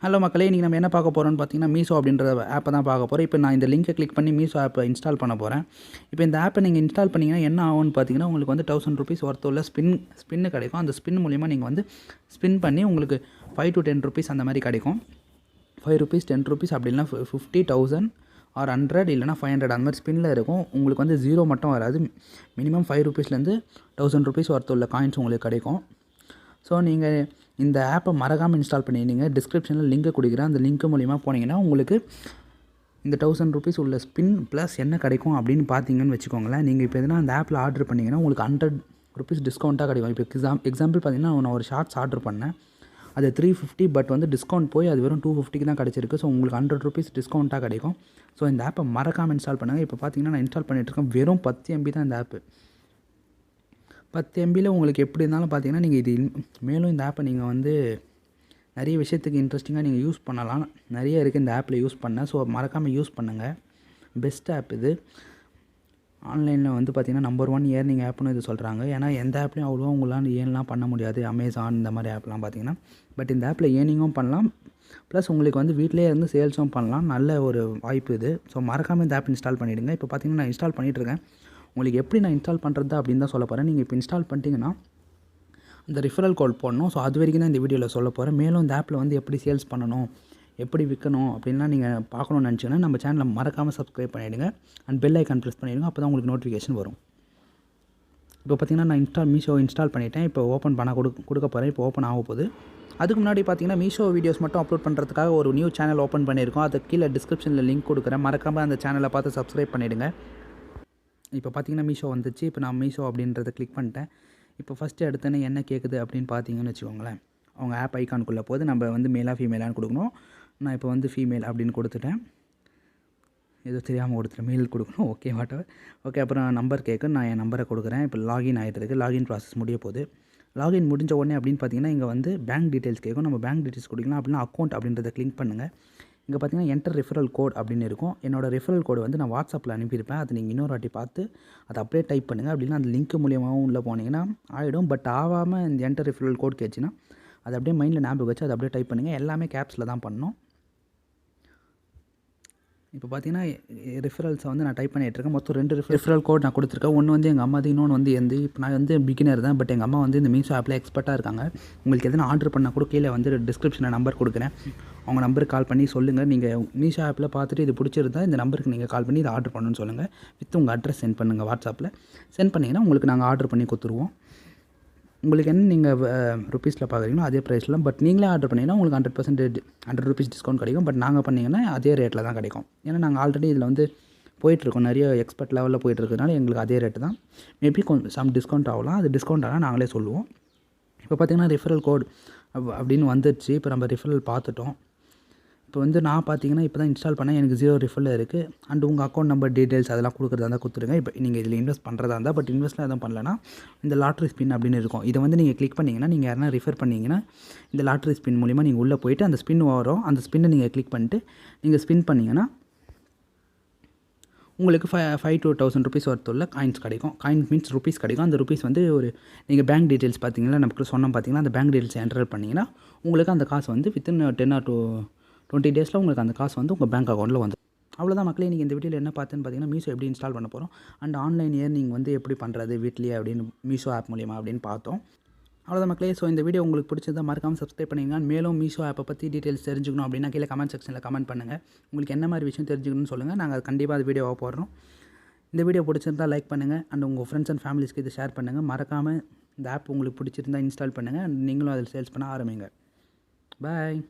Hello மக்களே, இன்றைக்கி நம்ம என்ன பார்க்க போகிறோம்னு பார்த்தீங்கன்னா மீஷோ அப்படின்ற ஆப்பை தான் பார்க்க போகிறோம். இப்போ நான் இந்த லிங்கை கிளிக் பண்ணி மீஷோ ஆப்பை இன்ஸ்டால் பண்ண போகிறேன். இப்போ இந்த ஆப்பை நீங்கள் இன்ஸ்டால் பண்ணிங்கன்னா என்ன ஆகும்னு பார்த்தீங்கன்னா, உங்களுக்கு வந்து ₹1000 ஒர்த் உள்ள ஸ்பின்னு கிடைக்கும். அந்த ஸ்பின் மூலிமா நீங்கள் வந்து ஸ்பின் பண்ணி உங்களுக்கு ₹5 to ₹10 அந்த மாதிரி கிடைக்கும். ₹5 ₹10 அப்படி இல்லைனா 50,000 ஆர் 100 இல்லைனா 500 அந்த மாதிரி ஸ்பின்னில் இருக்கும். உங்களுக்கு வந்து ஜீரோ மட்டும் வராது. மினிமம் ₹5லேருந்து ₹1000 ஒர்த் உள்ள காயின்ஸ் உங்களுக்கு கிடைக்கும். ஸோ நீங்கள் இந்த ஆப்பை மறக்காமல் இன்ஸ்டால் பண்ணிடுங்க. டிஸ்கிரிப்ஷனில் லிங்க்கை கொடுக்குறேன். அந்த லிங்க் மூலிமா போனீங்கன்னா உங்களுக்கு இந்த ₹1000 உள்ள ஸ்பின் ப்ளஸ் என்ன கிடைக்கும் அப்படின்னு பார்த்தீங்கன்னு வச்சுக்கோங்களேன். நீங்கள் இப்போ எதுனா அந்த ஆப்பில் ஆர்டர் பண்ணிங்கன்னா உங்களுக்கு ₹100 டிஸ்கவுண்ட்டாக கிடைக்கும். இப்போ எக்ஸாம்பிள் பார்த்தீங்கன்னா நான் ஒரு ஷார்ட்ஸ் ஆர்டர் பண்ணேன். அது 350 பட் வந்து டிஸ்கவுண்ட் போய் அது வெறும் 250 தான் கிடச்சிருக்கு. ஸோ உங்களுக்கு ₹100 டிஸ்கவுண்ட்டாக கிடைக்கும். ஸோ இந்த ஆப்பை மறக்காமல் இன்ஸ்டால் பண்ணுங்கள். இப்போ பார்த்தீங்கன்னா நான் இன்ஸ்டால் பண்ணிகிட்ருக்கேன். வெறும் 10 MB தான் இந்த ஆப்பு. 10 MBயில் உங்களுக்கு எப்படி இருந்தாலும் பார்த்தீங்கன்னா நீங்கள் இது மேலும் இந்த ஆப்பை நீங்கள் வந்து நிறைய விஷயத்துக்கு இன்ட்ரெஸ்டிங்காக நீங்கள் யூஸ் பண்ணலாம். நிறைய இருக்குது இந்த ஆப்பில் யூஸ் பண்ண. ஸோ மறக்காமல் யூஸ் பண்ணுங்கள். பெஸ்ட் ஆப் இது. ஆன்லைனில் வந்து பார்த்திங்கன்னா நம்பர் 1 ஏர்னிங் ஆப்னு இது சொல்கிறாங்க. ஏன்னா எந்த ஆப்லையும் அவ்வளோவா உங்களால் ஏர்ன்லாம் பண்ண முடியாது. அமேசான் இந்த மாதிரி ஆப்லாம் பார்த்தீங்கன்னா. பட் இந்த ஆப்பில் ஏர்னிங்கும் பண்ணலாம். ப்ளஸ் உங்களுக்கு வந்து வீட்டிலே இருந்து சேல்ஸும் பண்ணலாம். நல்ல ஒரு வாய்ப்பு இது. ஸோ மறக்காமல் இந்த ஆப் இன்ஸ்டால் பண்ணிவிடுங்க. இப்போ பார்த்தீங்கன்னா நான் இன்ஸ்டால் பண்ணிகிட்ருக்கேன். உங்களுக்கு எப்படி நான் இன்ஸ்டால் பண்ணுறது அப்படின்னு தான் சொல்ல போகிறேன். நீங்கள் இப்போ இன்ஸ்டால் பண்ணிட்டீங்கன்னா அந்த ரெஃபரல் கோட் போடணும். ஸோ அது வரைக்கும் தான் இந்த வீடியோவில் சொல்ல போகிறேன். மேலும் இந்த ஆப்பில் வந்து எப்படி சேல்ஸ் பண்ணணும், எப்படி விற்கணும் அப்படின்லாம் நீங்கள் பார்க்கணும்னு நினச்சிங்கன்னா நம்ம சேனலை மறக்காமல் சப்ஸ்கிரைப் பண்ணிவிடுங்க. அண்ட் பெல் ஐக்கான் ப்ரெஸ் பண்ணிவிடுங்க. அப்போ தான் உங்களுக்கு நோட்டிஃபிகேஷன் வரும். இப்போ பார்த்தீங்கன்னா நான் மீஷோ இன்ஸ்டால் பண்ணிவிட்டேன். இப்போ ஓப்பன் பண்ண கொடுக்க போகிறேன். இப்போ ஓப்பன் ஆக போகுது. அதுக்கு முன்னாடி பார்த்தீங்கன்னா மீஷோ வீடியோஸ் மட்டும் அப்லோட் பண்ணுறதுக்காக ஒரு நியூ சேனல் ஓப்பன் பண்ணியிருக்கோம். அது கீழே டிஸ்கிரிப்ஷனில் லிங்க் கொடுக்குறேன். மறக்காமல் அந்த சேனலை பார்த்து சப்ஸ்கிரைப் பண்ணிவிடுங்க. இப்போ பார்த்தீங்கன்னா மீஷோ வந்துச்சு. இப்போ நான் மீஷோ அப்படின்றத கிளிக் பண்ணிட்டேன். இப்போ ஃபஸ்ட்டு எடுத்தோன்னே என்ன கேட்குது அப்படின்னு பார்த்தீங்கன்னு வச்சுக்கோங்களேன். அவங்க ஆப் ஐக்கானுக்குள்ளே போது நம்ம வந்து மேலாக ஃபீமேலான்னு கொடுக்கணும். நான் இப்போ வந்து ஃபீமேல் அப்படின்னு கொடுத்துட்டேன். ஏதோ தெரியாமல் கொடுத்துட்டேன். மெயில் கொடுக்கணும். Okay whatever. ஓகே, அப்புறம் நம்பர் கேட்கும். நான் என் நம்பரை கொடுக்குறேன். இப்போ லாகின் ஆகிட்டு இருக்குது. லாகின் ப்ராசஸ் முடிய போகுது. லாகின் முடிஞ்ச உடனே அப்படின்னு பார்த்தீங்கன்னா இங்கே வந்து பேங்க் டீட்டெயில்ஸ் கேட்கும். நம்ம பேங்க் டீட்டெயில்ஸ் கொடுக்கலாம். அப்படின்னா அக்கௌண்ட் அப்படின்றத கிளிக் பண்ணுங்கள். இங்கே பார்த்தீங்கன்னா என்டர் ரெஃபரல் கோட் அப்படின்னு இருக்கும். என்னோடய ரெஃபரல் கோடு வந்து நான் வாட்ஸ்அப்பில் அனுப்பியிருப்பேன். அதை நீங்கள் இன்னொரு வாட்டி பார்த்து அதை அப்படியே டைப் பண்ணுங்கள். அப்படின்னா அந்த லிங்க் மூலியமாகவும் உள்ளே போனீங்கன்னா ஆகிடும். பட் ஆகாமல் இந்த என்டர் ரெஃபரல் கோட் கேட்சுன்னா அதை அப்படியே மைண்டில் ஞாபகம் வச்சு அதை அப்படியே டைப் பண்ணுங்கள். எல்லாமே கேப்ஸில் தான் பண்ணணும். இப்போ பார்த்தீங்கன்னா ரெஃபரல்ஸை வந்து நான் டைப் பண்ணிகிட்ருக்கேன். மொத்தம் 2 ரெஃபரல் கோட் நான் கொடுத்துருக்கேன். ஒன்று வந்து எங்கள் அம்மாது, இன்னொன்று வந்து இப்போ நான் வந்து பிகினர் தான். பட் எங்கள் அம்மா வந்து இந்த மீஷோ ஆப்பில் எக்ஸ்பர்ட்டாக இருக்காங்க. உங்களுக்கு எதனா ஆர்டர் பண்ணால் கூட கீழே வந்து டிஸ்கிரிப்ஷனில் நம்பர் கொடுக்குறேன். அவங்க நம்பருக்கு கால் பண்ணி சொல்லுங்கள். நீங்கள் மீஷோ ஆப்பில் பார்த்துட்டு இது பிடிச்சிருந்தா இந்த நம்பருக்கு நீங்கள் கால் பண்ணி இதை ஆர்டர் பண்ணணும்னு சொல்லுங்கள். வித் உங்கள் அட்ரஸ் சென்ட் பண்ணுங்கள். வாட்ஸ்அப்பில் சென்ட் பண்ணிங்கன்னா உங்களுக்கு நாங்கள் ஆர்டர் பண்ணி கொடுத்துருவோம். உங்களுக்கு என்ன நீங்கள் ருப்பீஸில் பார்க்குறீங்களோ அதே ப்ரைஸில். பட் நீங்களே ஆர்டர் பண்ணிங்கன்னா உங்களுக்கு ₹100 டிஸ்கவுண்ட் கிடைக்கும். பட் நாங்கள் பண்ணிங்கன்னா அதே ரேட்டில் தான் கிடைக்கும். ஏன்னா நாங்கள் ஆல்ரெடி இதில் வந்து போயிட்டுருக்கோம். நிறைய எக்ஸ்பர்ட் லெவலில் போயிட்டுருக்கனால எங்களுக்கு அதே ரேட்டு தான். மேபி கொஞ்சம் சம் டிஸ்கவுண்ட் ஆகலாம். அது டிஸ்கவுண்ட் ஆனால் நாங்களே சொல்லுவோம். இப்போ பார்த்திங்கன்னா ரெஃபரல் கோட் அப்படின்னு வந்துடுச்சு. இப்போ நம்ம ரெஃபரல் பார்த்துட்டோம். இப்போ வந்து நான் பார்த்தீங்கன்னா இப்போ தான் இன்ஸ்டால் பண்ணேன். எனக்கு 0 ரெஃபரல் இருக்குது. அண்ட் உங்கள் அக்கௌண்ட் நம்பர் டீட்டெயில்ஸ் அதெல்லாம் கொடுக்குறதா இருந்தால் கொடுத்துருங்க. இப்போ நீங்கள் இதில் இன்வெஸ்ட் பண்ணுறதா இருந்தால், பட் இன்வெஸ்ட்லாம் எதுவும் பண்ணலன்னா இந்த லாட்ரி ஸ்பின் அப்படின்னு இருக்கும். இதை வந்து நீங்கள் கிளிக் பண்ணிங்கன்னா நீங்கள் யாரா ரெஃபர் பண்ணிங்கன்னா இந்த லாட்ரி ஸ்பின் மூலிமா நீங்கள் உள்ளே போயிட்டு அந்த ஸ்பின் வரும். அந்த ஸ்பின்னை நீங்கள் கிளிக் பண்ணிட்டு நீங்கள் ஸ்பின் பண்ணிங்கன்னா உங்களுக்கு $5 to ₹1000 ஒர்த் உள்ள காயின்ஸ் கிடைக்கும். காயின்ஸ் மீன்ஸ் ருப்பீஸ் கிடைக்கும். அந்த ருப்பீஸ் வந்து ஒரு நீங்கள் பேங்க் டீட்டெயில்ஸ் பார்த்தீங்கன்னா நமக்கு சொன்னோம் பார்த்தீங்கன்னா அந்த பேங்க் டீட்டெயில்ஸ் என்டர் பண்ணிங்கன்னா உங்களுக்கு அந்த காசு வந்து வித்தின் 10 or 20 டேஸில் உங்களுக்கு அந்த காசு வந்து உங்கள் பேங்க் அக்கௌண்ட்டில் வந்து. அவ்வளோதான் மக்களே. நீங்கள் இந்த வீடியோவில் என்ன பார்த்தேன்னு பார்த்தீங்கன்னா மீஷோ எப்படி இன்ஸ்டால் பண்ண போகிறோம் அண்ட் ஆன்லைன் ஏர்னிங் வந்து எப்படி பண்ணுறது வீட்லேயே அப்படின்னு மீஷோ ஆப் மூலியமாக அப்படின்னு பார்த்தோம். அவ்வளோதான் மக்களே. ஸோ இந்த வீடியோ உங்களுக்கு பிடிச்சதா மறக்காமல் சப்ஸ்கிரைப் பண்ணிங்க. மேலும் மீஷோ ஆப்பை பற்றி டீட்டெயில்ஸ் தெரிஞ்சுக்கணும் அப்படின்னா கீழே கமெண்ட் செக்ஷனில் கமெண்ட் பண்ணுங்கள். உங்களுக்கு என்ன மாதிரி விஷயம் தெரிஞ்சுக்கணும்னு சொல்லுங்கள். நாங்கள் அது கண்டிப்பாக அது வீடியோவாக போடுறோம். இந்த வீடியோ பிடிச்சிருந்தால் லைக் பண்ணுங்கள். அண்ட் உங்கள் ஃப்ரெண்ட்ஸ் அண்ட் ஃபேமிலிஸ்க்கு இதை ஷேர் பண்ணுங்கள். மறக்காமல் இந்த ஆப் உங்களுக்கு பிடிச்சிருந்தால் இன்ஸ்டால் பண்ணுங்கள். அண்ட் நீங்களும் அதில் சேல்ஸ் பண்ண ஆரம்பிங்க. பாய்.